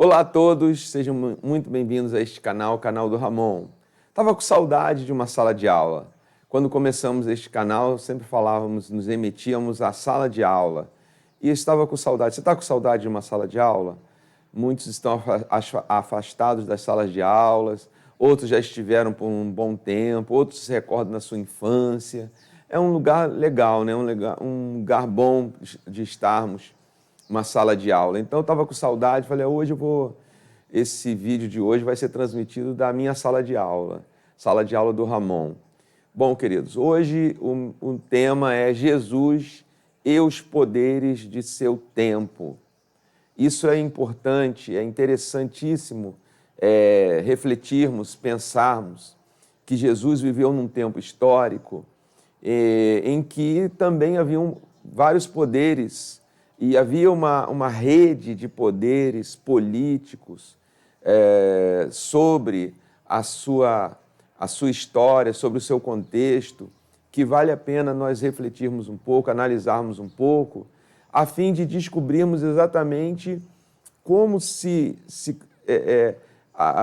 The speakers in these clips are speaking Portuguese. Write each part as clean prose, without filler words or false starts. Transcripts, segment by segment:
Olá a todos, sejam muito bem-vindos a este canal, o canal do Ramon. Estava com saudade de uma sala de aula. Quando começamos este canal, sempre falávamos, nos remetíamos à sala de aula. E eu estava com saudade. Você está com saudade de uma sala de aula? Muitos estão afastados das salas de aulas, outros já estiveram por um bom tempo, outros se recordam da sua infância. É um lugar legal, né? Um lugar bom de estarmos, uma sala de aula. Então eu estava com saudade, falei, esse vídeo de hoje vai ser transmitido da minha sala de aula do Ramon. Bom, queridos, hoje o tema é Jesus e os poderes de seu tempo. Isso é importante, é interessantíssimo refletirmos, pensarmos que Jesus viveu num tempo histórico em que também haviam vários poderes e havia uma rede de poderes políticos sobre a sua história, sobre o seu contexto, que vale a pena nós refletirmos um pouco, analisarmos um pouco, a fim de descobrirmos exatamente como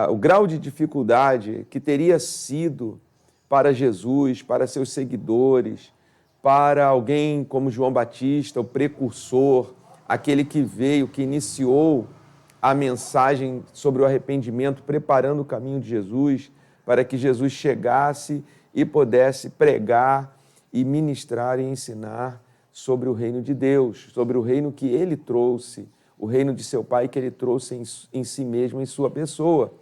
o grau de dificuldade que teria sido para Jesus, para seus seguidores, para alguém como João Batista, o precursor, aquele que veio, que iniciou a mensagem sobre o arrependimento, preparando o caminho de Jesus, para que Jesus chegasse e pudesse pregar e ministrar e ensinar sobre o reino de Deus, sobre o reino que ele trouxe, o reino de seu Pai que ele trouxe em si mesmo, em sua pessoa.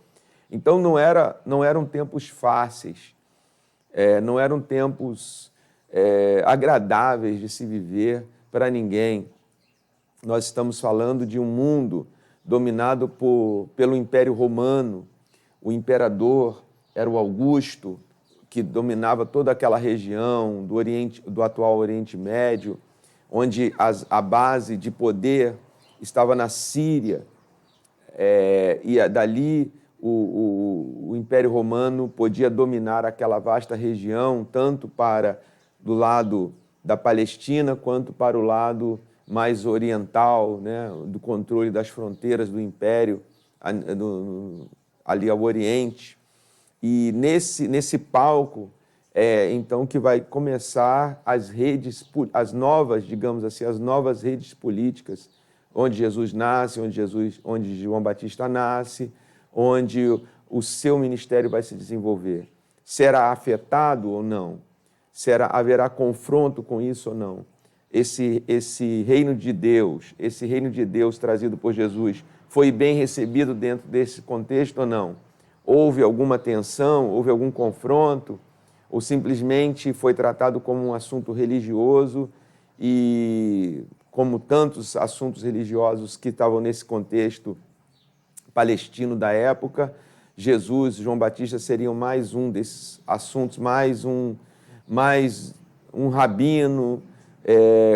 Então não eram tempos fáceis, não eram tempos agradáveis de se viver para ninguém. Nós estamos falando de um mundo dominado pelo Império Romano. O imperador era o Augusto, que dominava toda aquela região do atual Oriente Médio, onde a base de poder estava na Síria, e dali o Império Romano podia dominar aquela vasta região, tanto do lado da Palestina, quanto para o lado mais oriental, né, do controle das fronteiras do Império, ali ao Oriente. E nesse palco, então, que vai começar as novas, digamos assim, as novas redes políticas, onde Jesus nasce, onde João Batista nasce, onde o seu ministério vai se desenvolver. Será afetado ou não? Haverá confronto com isso ou não? Esse reino de Deus trazido por Jesus, foi bem recebido dentro desse contexto ou não? Houve alguma tensão, houve algum confronto, ou simplesmente foi tratado como um assunto religioso e, como tantos assuntos religiosos que estavam nesse contexto palestino da época, Jesus, João Batista seriam mais um desses assuntos, mais um rabino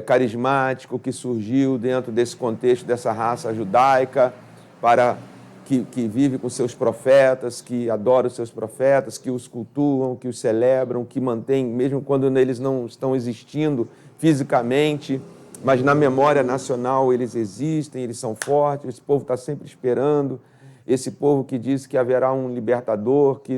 carismático que surgiu dentro desse contexto, dessa raça judaica, que vive com seus profetas, que adora os seus profetas, que os cultuam, que os celebram, que mantém, mesmo quando eles não estão existindo fisicamente, mas na memória nacional eles existem, eles são fortes, esse povo está sempre esperando, esse povo que diz que haverá um libertador, que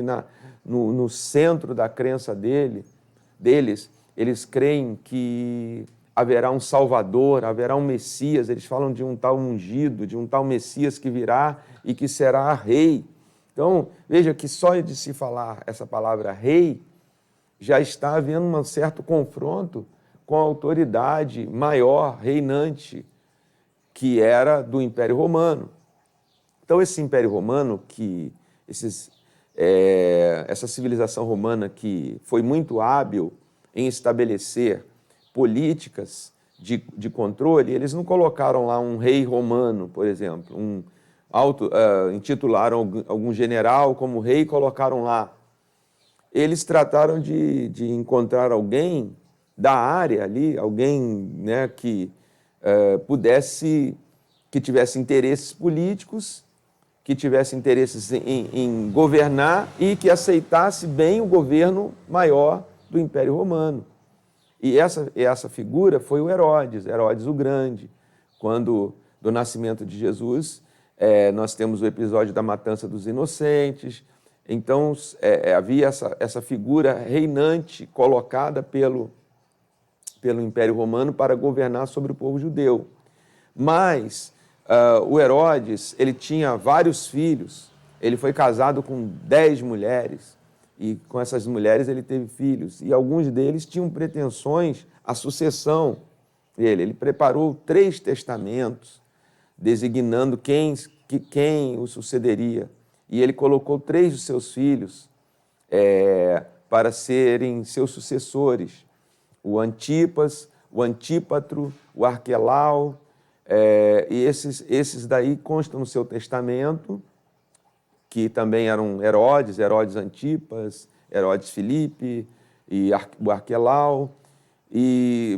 no centro da crença deles, eles creem que haverá um Salvador, haverá um Messias, eles falam de um tal ungido, de um tal Messias que virá e que será rei. Então, veja que só de se falar essa palavra rei, já está havendo um certo confronto com a autoridade maior, reinante, que era do Império Romano. Então, esse Império Romano, essa civilização romana que foi muito hábil em estabelecer políticas de controle, eles não colocaram lá um rei romano, por exemplo, intitularam algum general como rei e colocaram lá. Eles trataram de encontrar alguém da área ali, alguém, né, que tivesse interesses políticos, que tivesse interesses em governar e que aceitasse bem o governo maior do Império Romano. E essa figura foi o Herodes o Grande. Quando, do nascimento de Jesus, Nós temos o episódio da matança dos inocentes. Então, havia essa figura reinante colocada pelo Império Romano para governar sobre o povo judeu. Mas o Herodes, ele tinha vários filhos, ele foi casado com 10 mulheres, e com essas mulheres ele teve filhos, e alguns deles tinham pretensões à sucessão dele. Ele preparou 3 testamentos, designando quem o sucederia, e ele colocou 3 dos seus filhos para serem seus sucessores: o Antipas, o Antípatro, o Arquelau, e esses daí constam no seu testamento, que também eram Herodes Antipas, Herodes Filipe e o Arquelau.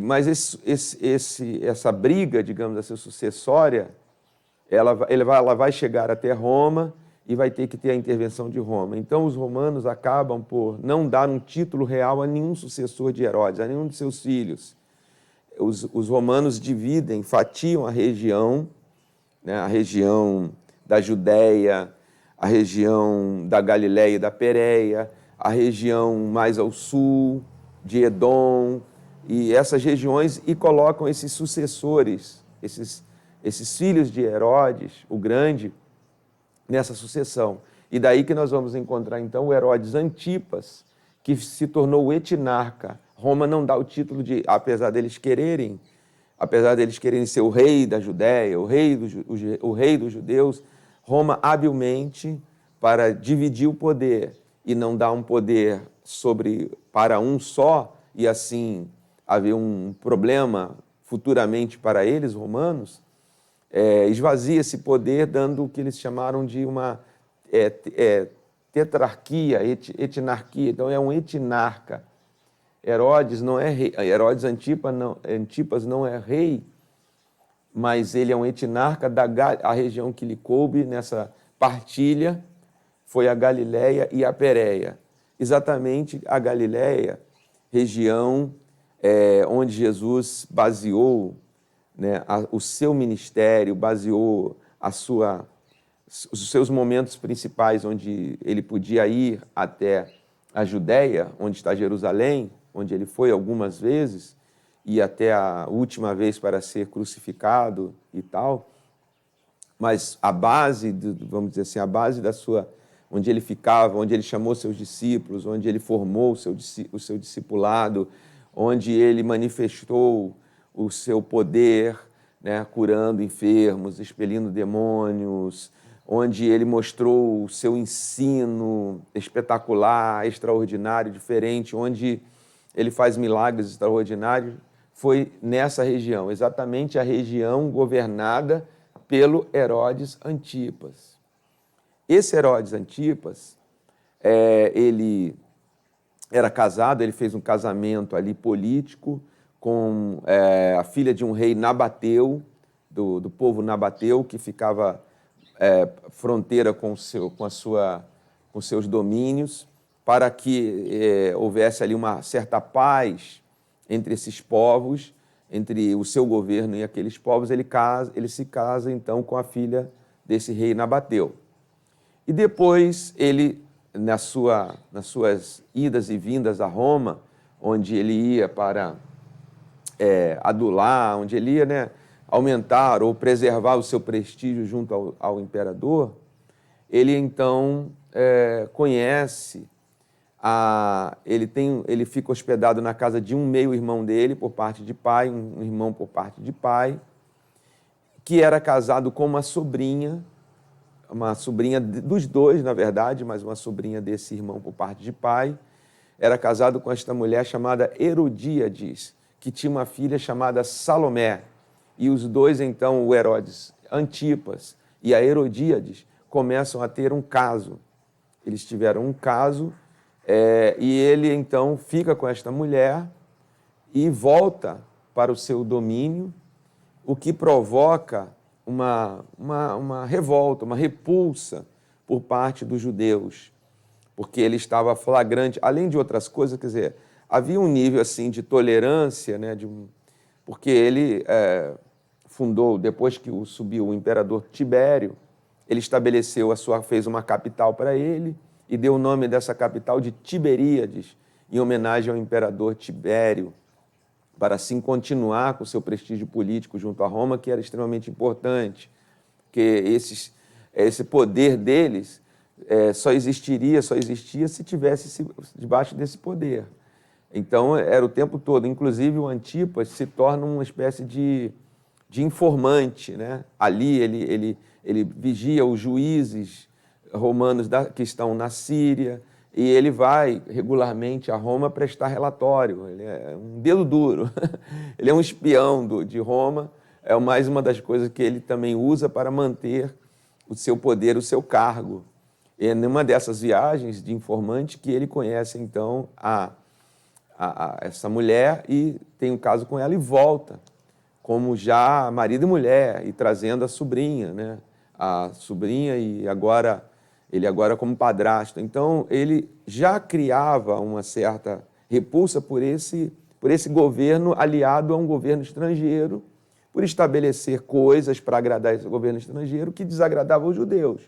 Mas essa briga, digamos, essa sucessória, ela vai chegar até Roma e vai ter que ter a intervenção de Roma. Então, os romanos acabam por não dar um título real a nenhum sucessor de Herodes, a nenhum de seus filhos. Os romanos dividem, fatiam a região, né, a região da Judéia, a região da Galiléia e da Pérea, a região mais ao sul, de Edom, e essas regiões, e colocam esses sucessores, esses filhos de Herodes, o Grande, nessa sucessão. E daí que nós vamos encontrar, então, o Herodes Antipas, que se tornou o etnarca. Roma não dá o título de, apesar deles quererem ser o rei da Judéia, o rei dos judeus, Roma habilmente, para dividir o poder e não dar um poder para um só, e assim haver um problema futuramente para eles, romanos, esvazia esse poder, dando o que eles chamaram de uma tetrarquia, etnarquia. Então é um etnarca. Herodes não é rei, Herodes Antipas não é rei, mas ele é um etnarca a região que lhe coube nessa partilha foi a Galiléia e a Pérea. Exatamente a Galiléia, região onde Jesus baseou, né, o seu ministério, baseou os seus momentos principais, onde ele podia ir até a Judéia, onde está Jerusalém, onde ele foi algumas vezes, e até a última vez para ser crucificado e tal. Mas a base, vamos dizer assim, a base onde ele ficava, onde ele chamou seus discípulos, onde ele formou o seu discipulado, onde ele manifestou o seu poder, né, curando enfermos, expelindo demônios, onde ele mostrou o seu ensino espetacular, extraordinário, diferente, onde ele faz milagres extraordinários, foi nessa região, exatamente a região governada pelo Herodes Antipas. Esse Herodes Antipas, ele era casado, ele fez um casamento ali político com a filha de um rei nabateu, do povo nabateu, que ficava fronteira com seus domínios, para que houvesse ali uma certa paz entre esses povos, entre o seu governo e aqueles povos. Ele se casa, então, com a filha desse rei nabateu. E depois, ele, nas suas idas e vindas a Roma, onde ele ia para adular, onde ele ia, né, aumentar ou preservar o seu prestígio junto ao imperador, ele, então, conhece... Ele fica hospedado na casa de um meio-irmão dele, por parte de pai, um irmão por parte de pai, que era casado com uma sobrinha dos dois, na verdade, mas uma sobrinha desse irmão por parte de pai. Era casado com esta mulher chamada Herodíades, que tinha uma filha chamada Salomé. E os dois, então, o Herodes Antipas e a Herodíades, começam a ter um caso. Eles tiveram um caso... e ele, então, fica com esta mulher e volta para o seu domínio, o que provoca uma revolta, uma repulsa por parte dos judeus, porque ele estava flagrante, além de outras coisas, quer dizer, havia um nível assim de tolerância, né, porque ele fundou, depois que subiu o imperador Tibério, ele estabeleceu fez uma capital para ele e deu o nome dessa capital de Tiberíades, em homenagem ao imperador Tibério, para assim continuar com o seu prestígio político junto a Roma, que era extremamente importante, porque esse poder deles só existia se tivesse debaixo desse poder. Então, era o tempo todo. Inclusive, o Antipas se torna uma espécie de informante, né? Ali, ele vigia os juízes romanos que estão na Síria, e ele vai regularmente a Roma prestar relatório. Ele é um dedo duro, ele é um espião de Roma, é mais uma das coisas que ele também usa para manter o seu poder, o seu cargo. E é numa dessas viagens de informante que ele conhece, então, essa mulher e tem um caso com ela e volta, como já marido e mulher, e trazendo a sobrinha, né? A sobrinha e ele agora como padrasto. Então, ele já criava uma certa repulsa por esse governo aliado a um governo estrangeiro, por estabelecer coisas para agradar esse governo estrangeiro que desagradava os judeus,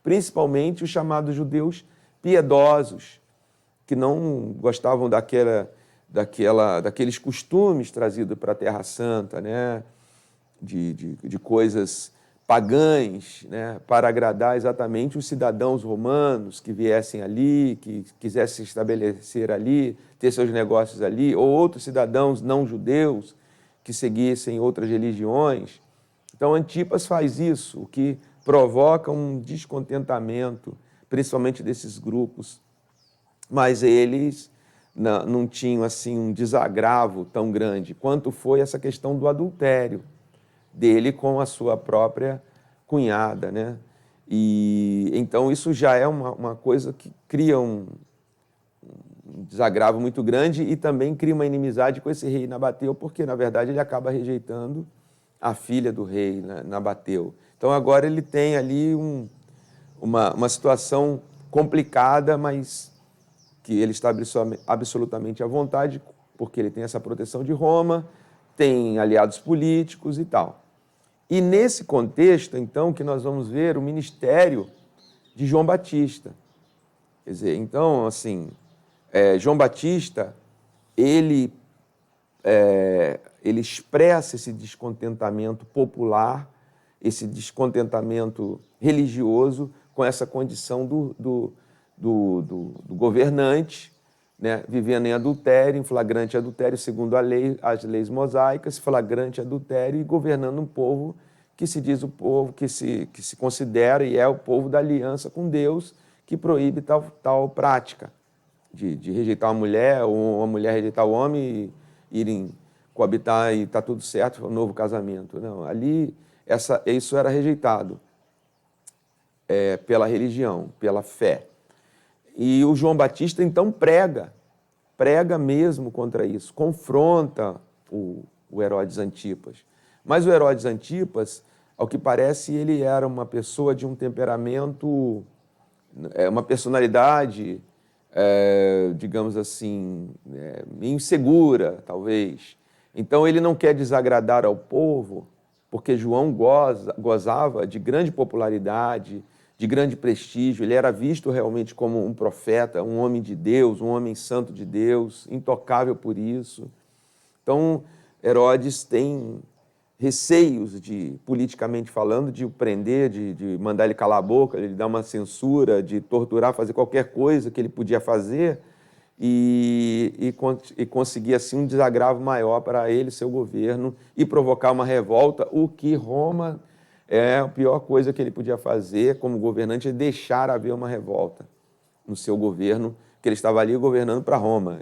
principalmente os chamados judeus piedosos, que não gostavam daqueles costumes trazidos para a Terra Santa, né? de coisas pagãs, né? Para agradar exatamente os cidadãos romanos que viessem ali, que quisessem se estabelecer ali, ter seus negócios ali, ou outros cidadãos não judeus que seguissem outras religiões. Então, Antipas faz isso, o que provoca um descontentamento, principalmente desses grupos, mas eles não tinham assim um desagravo tão grande quanto foi essa questão do adultério dele com a sua própria cunhada, né? E então isso já é uma coisa que cria um desagravo muito grande e também cria uma inimizade com esse rei Nabateu, porque na verdade ele acaba rejeitando a filha do rei, né, Nabateu. Então agora ele tem ali uma situação complicada, mas que ele está absolutamente à vontade, porque ele tem essa proteção de Roma, tem aliados políticos e tal. E nesse contexto, então, que nós vamos ver o ministério de João Batista. Quer dizer, então, assim, João Batista, ele expressa esse descontentamento popular, esse descontentamento religioso com essa condição do governante, né, vivendo em adultério, em flagrante adultério, segundo as leis mosaicas, flagrante adultério e governando um povo que se diz o povo que se considera e é o povo da aliança com Deus, que proíbe tal prática de rejeitar uma mulher ou uma mulher rejeitar o homem e irem coabitar e está tudo certo, um novo casamento. Não, ali isso era rejeitado pela religião, pela fé. E o João Batista, então, prega mesmo contra isso, confronta o Herodes Antipas. Mas o Herodes Antipas, ao que parece, ele era uma pessoa de um temperamento, uma personalidade, digamos assim, insegura, talvez. Então, ele não quer desagradar ao povo, porque João gozava de grande popularidade, de grande prestígio, ele era visto realmente como um profeta, um homem de Deus, um homem santo de Deus, intocável por isso. Então, Herodes tem receios politicamente falando, de o prender, de mandar ele calar a boca, de dar uma censura, de torturar, fazer qualquer coisa que ele podia fazer e conseguir assim um desagravo maior para ele, seu governo, e provocar uma revolta, o que Roma... a pior coisa que ele podia fazer como governante é deixar haver uma revolta no seu governo, que ele estava ali governando para Roma.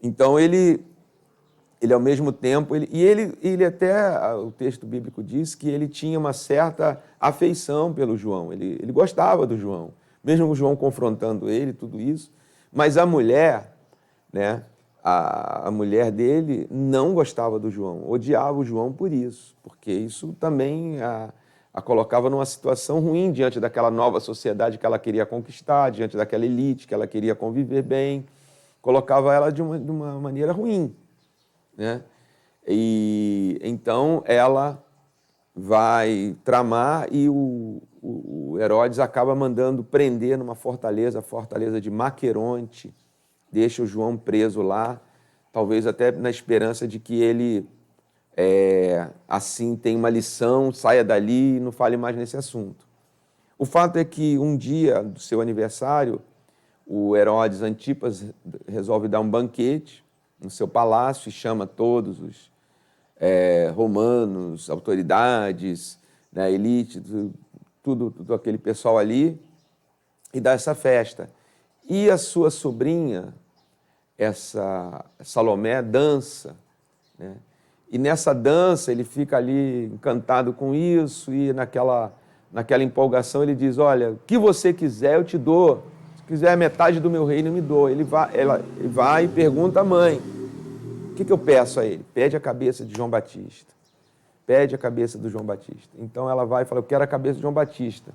Então, ele ao mesmo tempo, ele até, o texto bíblico diz que ele tinha uma certa afeição pelo João, ele gostava do João, mesmo o João confrontando ele, tudo isso, mas a mulher, né, a mulher dele não gostava do João, odiava o João por isso, porque isso também a colocava numa situação ruim diante daquela nova sociedade que ela queria conquistar, diante daquela elite que ela queria conviver bem, colocava ela de uma maneira ruim, né? E então ela vai tramar e o Herodes acaba mandando prender numa fortaleza, a fortaleza de Maqueronte, deixa o João preso lá, talvez até na esperança de que ele, assim, tenha uma lição, saia dali e não fale mais nesse assunto. O fato é que um dia do seu aniversário, o Herodes Antipas resolve dar um banquete no seu palácio e chama todos os romanos, autoridades, né, elite, tudo aquele pessoal ali, e dá essa festa. E a sua sobrinha, essa Salomé, dança, né? E nessa dança ele fica ali encantado com isso, e naquela empolgação ele diz: olha, o que você quiser eu te dou, se quiser metade do meu reino eu me dou. Ele vai e pergunta à mãe: o que eu peço a ele? Pede a cabeça de João Batista. Pede a cabeça do João Batista. Então ela vai e fala: eu quero a cabeça de João Batista.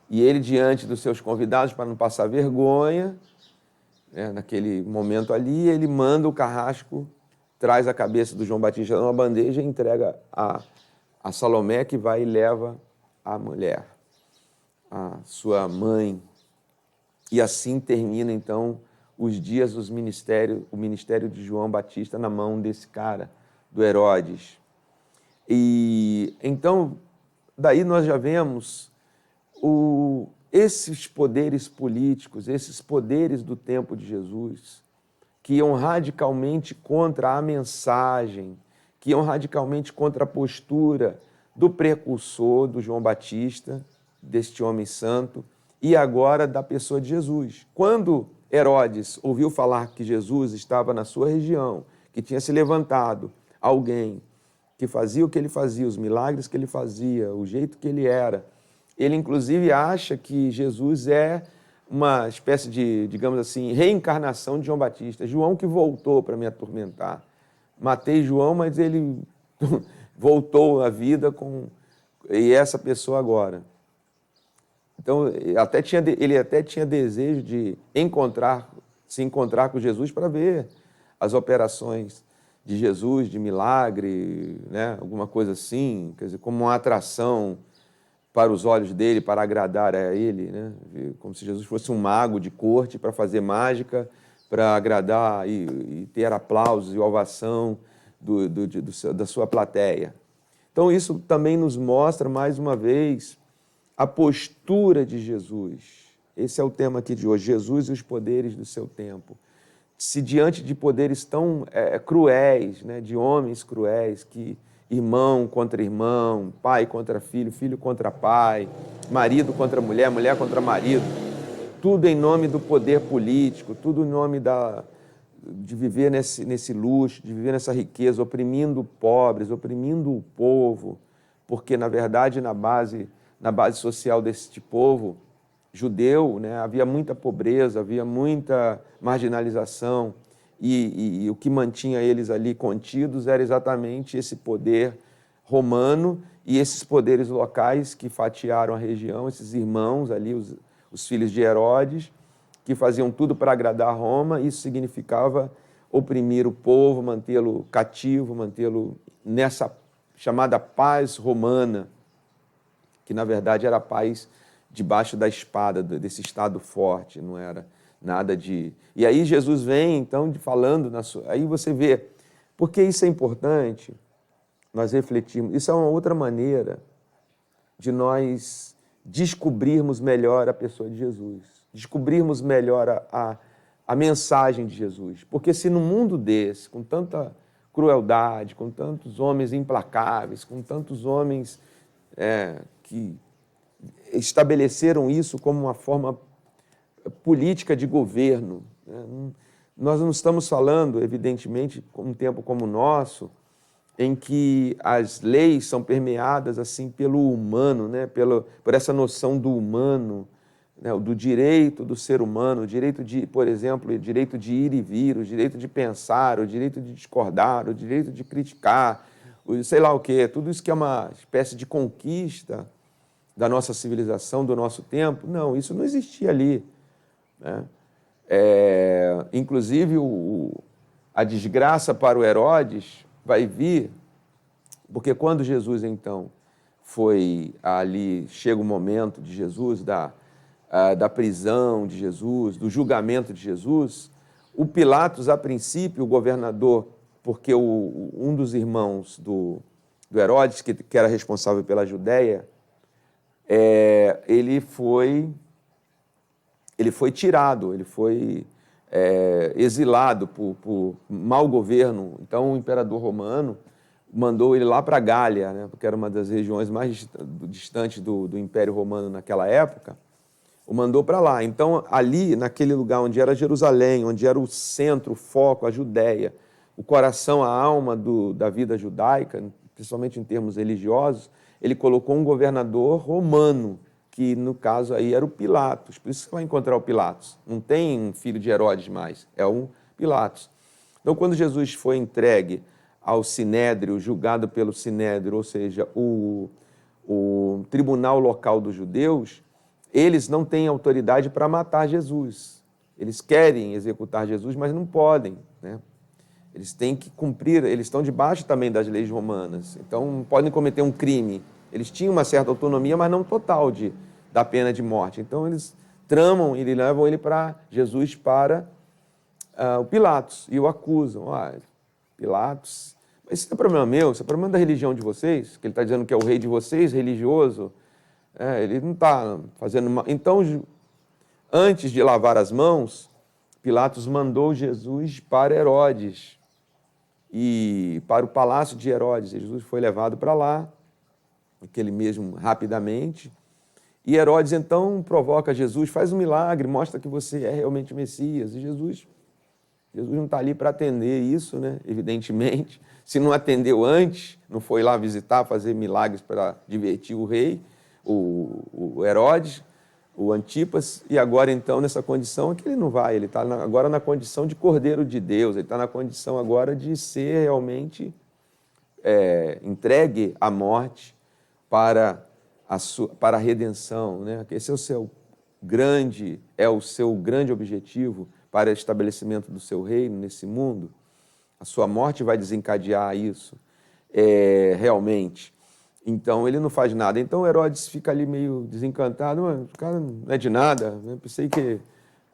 E ele, diante dos seus convidados, para não passar vergonha, naquele momento ali, ele manda o carrasco, traz a cabeça do João Batista numa bandeja e entrega a Salomé, que vai e leva a mulher, a sua mãe. E assim termina, então, os dias o ministério de João Batista na mão desse cara, do Herodes. E então, daí nós já vemos esses poderes políticos, esses poderes do tempo de Jesus, que iam radicalmente contra a mensagem, que iam radicalmente contra a postura do precursor, do João Batista, deste homem santo, e agora da pessoa de Jesus. Quando Herodes ouviu falar que Jesus estava na sua região, que tinha se levantado alguém que fazia o que ele fazia, os milagres que ele fazia, o jeito que ele era, ele inclusive acha que Jesus é uma espécie de, digamos assim, reencarnação de João Batista. João que voltou para me atormentar. Matei João, mas ele voltou à vida e essa pessoa agora. Então, ele até tinha desejo de se encontrar com Jesus para ver as operações de Jesus, de milagre, né? Alguma coisa assim, quer dizer, como uma atração para os olhos dele, para agradar a ele, né? Como se Jesus fosse um mago de corte para fazer mágica, para agradar e ter aplausos e ovação da sua plateia. Então, isso também nos mostra, mais uma vez, a postura de Jesus. Esse é o tema aqui de hoje, Jesus e os poderes do seu tempo. Se diante de poderes tão cruéis, né, de homens cruéis, que irmão contra irmão, pai contra filho, filho contra pai, marido contra mulher, mulher contra marido, tudo em nome do poder político, tudo em nome de viver nesse luxo, de viver nessa riqueza, oprimindo pobres, oprimindo o povo, porque, na verdade, na base social deste povo judeu, né, havia muita pobreza, havia muita marginalização, e o que mantinha eles ali contidos era exatamente esse poder romano e esses poderes locais que fatiaram a região, esses irmãos ali, os filhos de Herodes, que faziam tudo para agradar Roma. Isso significava oprimir o povo, mantê-lo cativo, mantê-lo nessa chamada paz romana, que na verdade era a paz debaixo da espada, desse Estado forte, não era nada de... E aí Jesus vem, então, falando, aí você vê, porque isso é importante, nós refletirmos, isso é uma outra maneira de nós descobrirmos melhor a pessoa de Jesus, descobrirmos melhor a mensagem de Jesus, porque se num mundo desse, com tanta crueldade, com tantos homens implacáveis, com tantos homens que estabeleceram isso como uma forma política de governo, né? Nós não estamos falando, evidentemente, um tempo como o nosso, em que as leis são permeadas assim pelo humano, né? por essa noção do humano, né? Do direito do ser humano, o direito de, por exemplo, o direito de ir e vir, o direito de pensar, o direito de discordar, o direito de criticar, sei lá o quê, tudo isso que é uma espécie de conquista da nossa civilização, do nosso tempo. Não, isso não existia ali, né? Inclusive, a desgraça para o Herodes vai vir, porque quando Jesus, então, foi ali, chega o momento de Jesus, da prisão de Jesus, do julgamento de Jesus, o Pilatos, a princípio, o governador, porque um dos irmãos do Herodes, que era responsável pela Judéia, ele foi tirado, ele foi exilado por mau governo. Então, o imperador romano mandou ele lá para a Gália, né, porque era uma das regiões mais distantes do Império Romano naquela época, o mandou para lá. Então, ali, naquele lugar onde era Jerusalém, onde era o centro, o foco, a Judéia, o coração, a alma da vida judaica, principalmente em termos religiosos, ele colocou um governador romano, que no caso aí era o Pilatos. Por isso que você vai encontrar o Pilatos. Não tem um filho de Herodes mais, é um Pilatos. Então, quando Jesus foi entregue ao Sinédrio, julgado pelo Sinédrio, ou seja, o tribunal local dos judeus, eles não têm autoridade para matar Jesus. Eles querem executar Jesus, mas não podem, né? Eles têm que cumprir, eles estão debaixo também das leis romanas, então não podem cometer um crime. Eles tinham uma certa autonomia, mas não total da pena de morte. Então eles tramam e levam ele para Jesus, para o Pilatos, e o acusam. Pilatos, mas isso não é problema meu, isso é problema da religião de vocês, que ele está dizendo que é o rei de vocês, religioso. Ele não está fazendo mal. Então, antes de lavar as mãos, Pilatos mandou Jesus para Herodes e para o palácio de Herodes. Jesus foi levado para lá, aquele mesmo, rapidamente. E Herodes, então, provoca Jesus, faz um milagre, mostra que você é realmente o Messias. E Jesus não está ali para atender isso, né? Evidentemente. Se não atendeu antes, não foi lá visitar, fazer milagres para divertir o rei, o Herodes, o Antipas, e agora então nessa condição é que ele não vai, ele está agora na condição de Cordeiro de Deus, ele está na condição agora de ser realmente entregue à morte para a redenção, né? Esse é o seu grande objetivo para o estabelecimento do seu reino nesse mundo. A sua morte vai desencadear isso realmente. Então, ele não faz nada. Então, Herodes fica ali meio desencantado. O cara não é de nada. Né? Pensei que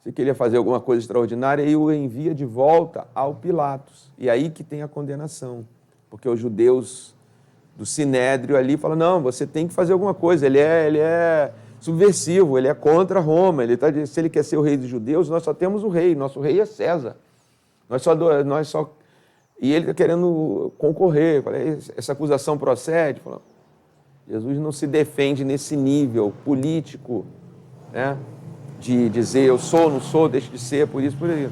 ele ia fazer alguma coisa extraordinária e o envia de volta ao Pilatos. E aí que tem a condenação. Porque os judeus do Sinédrio ali falam, não, você tem que fazer alguma coisa. Ele é subversivo, ele é contra Roma. Se ele quer ser o rei dos judeus, nós só temos o rei. Nosso rei é César. E ele está querendo concorrer. Falei, essa acusação procede? Falei, Jesus não se defende nesse nível político, né? De dizer eu sou, não sou, deixo de ser, por isso, por aí.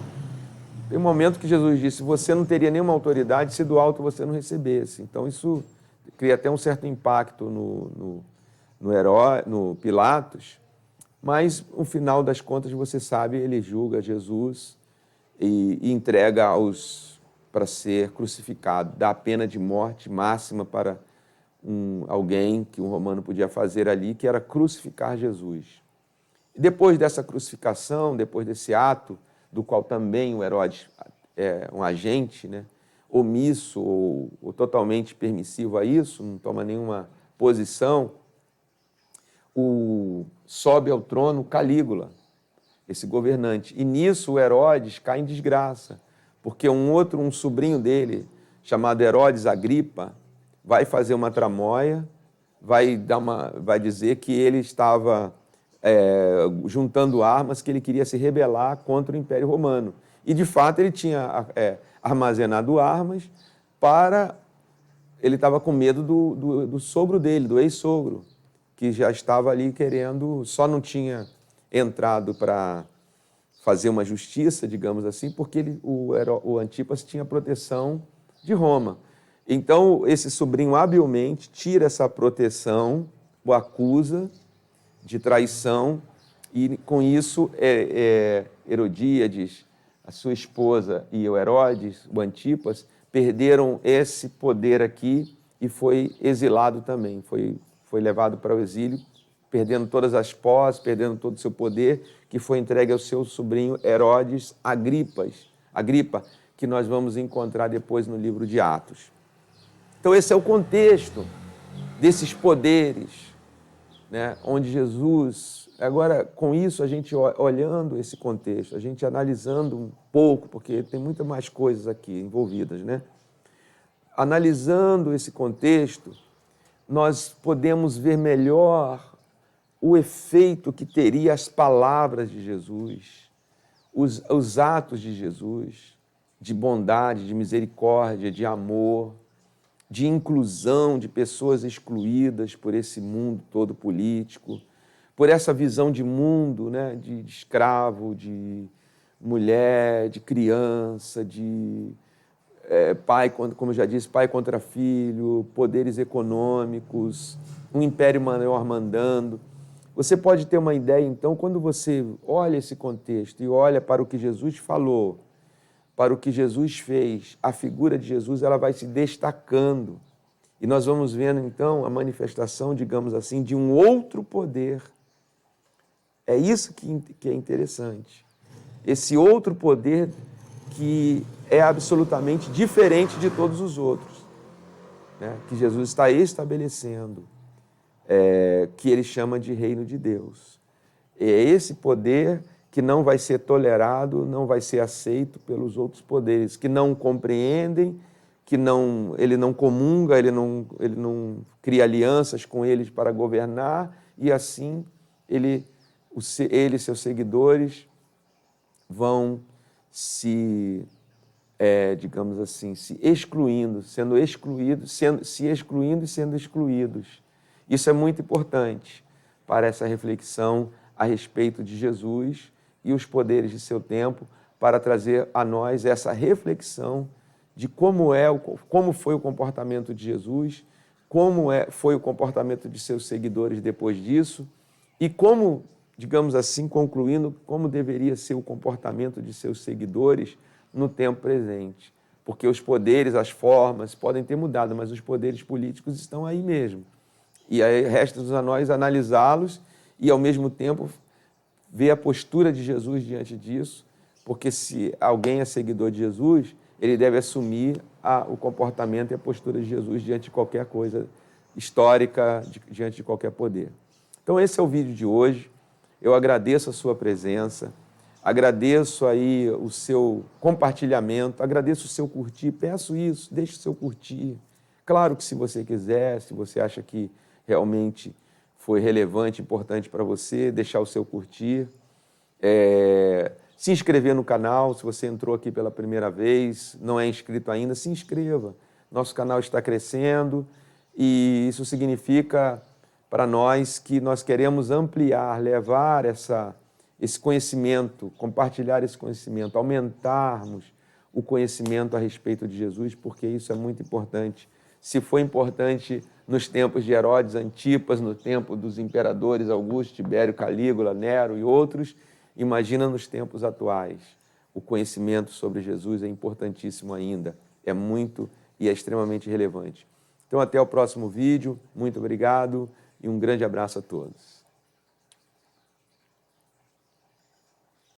Tem um momento que Jesus disse, você não teria nenhuma autoridade se do alto você não recebesse. Então isso cria até um certo impacto no Pilatos, mas no final das contas, você sabe, ele julga Jesus e entrega para ser crucificado, dá a pena de morte máxima para alguém que um romano podia fazer ali, que era crucificar Jesus. E depois dessa crucificação, depois desse ato, do qual também o Herodes é um agente, né, omisso ou totalmente permissivo a isso, não toma nenhuma posição, sobe ao trono Calígula, esse governante. E nisso o Herodes cai em desgraça, porque um sobrinho dele, chamado Herodes Agripa, vai fazer uma tramóia, vai dizer que ele estava juntando armas, que ele queria se rebelar contra o Império Romano. E, de fato, ele tinha armazenado armas ele estava com medo do sogro dele, do ex-sogro, que já estava ali querendo, só não tinha entrado para fazer uma justiça, digamos assim, porque o Antipas tinha proteção de Roma. Então, esse sobrinho habilmente tira essa proteção, o acusa de traição, e com isso Herodíades, a sua esposa, e o Herodes, o Antipas, perderam esse poder aqui e foi exilado também, foi levado para o exílio, perdendo todas as posses, perdendo todo o seu poder, que foi entregue ao seu sobrinho Herodes Agripa, que nós vamos encontrar depois no livro de Atos. Então esse é o contexto desses poderes, né? Onde Jesus... Agora, com isso, a gente olhando esse contexto, a gente analisando um pouco, porque tem muitas mais coisas aqui envolvidas, né? Analisando esse contexto, nós podemos ver melhor o efeito que teria as palavras de Jesus, os atos de Jesus, de bondade, de misericórdia, de amor, de inclusão de pessoas excluídas por esse mundo todo político, por essa visão de mundo, né, de escravo, de mulher, de criança, de pai, como eu já disse, pai contra filho, poderes econômicos, um império maior mandando. Você pode ter uma ideia, então, quando você olha esse contexto e olha para o que Jesus falou, para o que Jesus fez, a figura de Jesus ela vai se destacando. E nós vamos vendo, então, a manifestação, digamos assim, de um outro poder. É isso que é interessante. Esse outro poder que é absolutamente diferente de todos os outros, né? Que Jesus está estabelecendo, que ele chama de reino de Deus. É esse poder que não vai ser tolerado, não vai ser aceito pelos outros poderes, que não compreendem, que ele não comunga, ele não cria alianças com eles para governar, e assim ele e seus seguidores vão digamos assim, se excluindo, sendo excluídos, se excluindo e sendo excluídos. Isso é muito importante para essa reflexão a respeito de Jesus e os poderes de seu tempo, para trazer a nós essa reflexão de como foi o comportamento de Jesus, foi o comportamento de seus seguidores depois disso, e como, digamos assim, concluindo, como deveria ser o comportamento de seus seguidores no tempo presente. Porque os poderes, as formas podem ter mudado, mas os poderes políticos estão aí mesmo. E aí resta-nos a nós analisá-los e, ao mesmo tempo, ver a postura de Jesus diante disso, porque se alguém é seguidor de Jesus, ele deve assumir o comportamento e a postura de Jesus diante de qualquer coisa histórica, diante de qualquer poder. Então, esse é o vídeo de hoje. Eu agradeço a sua presença, agradeço aí o seu compartilhamento, agradeço o seu curtir, peço isso, deixe o seu curtir. Claro que se você quiser, se você acha que realmente foi relevante, importante para você, deixar o seu curtir. Se inscrever no canal, se você entrou aqui pela primeira vez, não é inscrito ainda, se inscreva. Nosso canal está crescendo e isso significa para nós que nós queremos ampliar, levar esse conhecimento, compartilhar esse conhecimento, aumentarmos o conhecimento a respeito de Jesus, porque isso é muito importante. Se foi importante nos tempos de Herodes Antipas, no tempo dos imperadores Augusto, Tibério, Calígula, Nero e outros, imagina nos tempos atuais. O conhecimento sobre Jesus é importantíssimo ainda, é muito e é extremamente relevante. Então, até o próximo vídeo, muito obrigado e um grande abraço a todos.